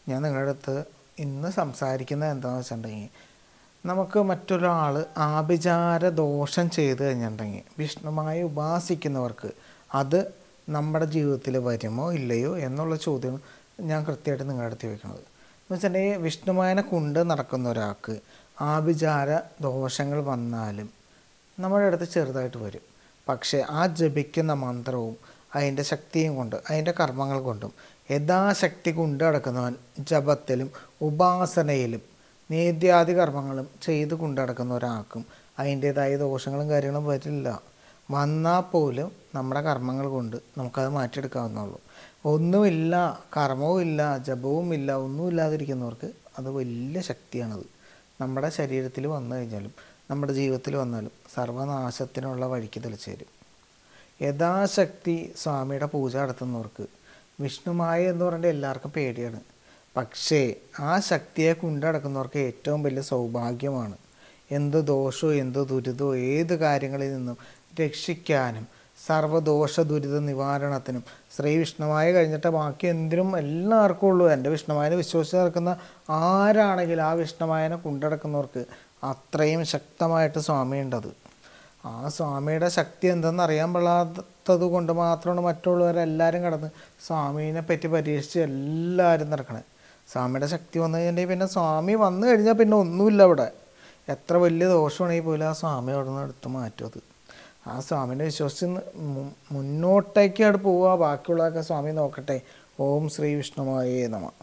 ഞാൻ നിങ്ങളുടെ അടുത്ത് ഇന്ന് സംസാരിക്കുന്നത് എന്താണെന്ന് വെച്ചിട്ടുണ്ടെങ്കിൽ, നമുക്ക് മറ്റൊരാൾ ആഭിചാര ദോഷം ചെയ്ത് കഴിഞ്ഞിട്ടുണ്ടെങ്കിൽ വിഷ്ണുമായി ഉപാസിക്കുന്നവർക്ക് അത് നമ്മുടെ ജീവിതത്തിൽ വരുമോ ഇല്ലയോ എന്നുള്ള ചോദ്യം ഞാൻ കൃത്യമായിട്ട് നിങ്ങളുടെ അടുത്ത് ചോദിക്കുന്നത്. എന്ന് വെച്ചിട്ടുണ്ടെങ്കിൽ, വിഷ്ണുമായനെ കൊണ്ട് നടക്കുന്ന ഒരാൾക്ക് ആഭിചാര ദോഷങ്ങൾ വന്നാലും നമ്മുടെ അടുത്ത് ചെറുതായിട്ട് വരും. പക്ഷേ ആ ജപിക്കുന്ന മന്ത്രവും അതിൻ്റെ ശക്തിയും കൊണ്ട്, അതിൻ്റെ കർമ്മങ്ങൾ കൊണ്ടും യഥാശക്തി കൊണ്ട് നടക്കുന്നവൻ ജപത്തിലും ഉപാസനയിലും നേദ്യാദി കർമ്മങ്ങളും ചെയ്ത് കൊണ്ടു നടക്കുന്ന ഒരാൾക്കും അതിൻ്റേതായ ദോഷങ്ങളും കാര്യങ്ങളും വരില്ല. വന്നാൽ പോലും നമ്മുടെ കർമ്മങ്ങൾ കൊണ്ട് നമുക്കത് മാറ്റിയെടുക്കാവുന്നുള്ളൂ. ഒന്നുമില്ല, കർമ്മവും ഇല്ല, ജപവും ഇല്ല, ഒന്നുമില്ലാതിരിക്കുന്നവർക്ക് അത് വലിയ ശക്തിയാണത്. നമ്മുടെ ശരീരത്തിൽ വന്നു കഴിഞ്ഞാലും നമ്മുടെ ജീവിതത്തിൽ വന്നാലും സർവനാശത്തിനുള്ള വഴിക്ക് തെളിച്ചു തരും. യഥാശക്തി സ്വാമിയുടെ പൂജ നടത്തുന്നവർക്ക് വിഷ്ണുമായ എന്ന് പറഞ്ഞാൽ എല്ലാവർക്കും പേടിയാണ്. പക്ഷേ ആ ശക്തിയെ കൊണ്ടു നടക്കുന്നവർക്ക് ഏറ്റവും വലിയ സൗഭാഗ്യമാണ്. എന്ത് ദോഷവും എന്ത് ദുരിതവും ഏത് കാര്യങ്ങളിൽ നിന്നും രക്ഷിക്കാനും സർവ്വദോഷ ദുരിത നിവാരണത്തിനും ശ്രീ വിഷ്ണുമായ കഴിഞ്ഞിട്ട് ബാക്കി എന്തിനും എല്ലാവർക്കും ഉള്ളൂ. എൻ്റെ വിഷ്ണുമായനെ വിശ്വസിച്ച് നടക്കുന്ന ആരാണെങ്കിലും ആ വിഷ്ണുമായനെ കൊണ്ടു നടക്കുന്നവർക്ക് അത്രയും ശക്തമായിട്ട് സ്വാമിയുണ്ടത്. ആ സ്വാമിയുടെ ശക്തി എന്തെന്ന് അറിയാൻ പാടാത്തത് കൊണ്ട് മാത്രമാണ് മറ്റുള്ളവരെല്ലാവരും കടന്ന് സ്വാമീനെ പറ്റി പരീക്ഷിച്ച് എല്ലാവരും നടക്കണേ. സ്വാമിയുടെ ശക്തി വന്നു കഴിഞ്ഞിട്ടുണ്ടെങ്കിൽ പിന്നെ സ്വാമി വന്നു കഴിഞ്ഞാൽ പിന്നെ ഒന്നുമില്ല അവിടെ. എത്ര വലിയ ദോഷമാണെങ്കിൽ പോലും ആ സ്വാമി അവിടെ നിന്ന് എടുത്ത് മാറ്റും. അത് ആ സ്വാമിനെ വിശ്വസിച്ച് മുന്നോട്ടേക്ക് അവിടെ പോവുക. ബാക്കിയുള്ളതൊക്കെ സ്വാമി നോക്കട്ടെ. ഓം ശ്രീ വിഷ്ണുമായേ നമഃ.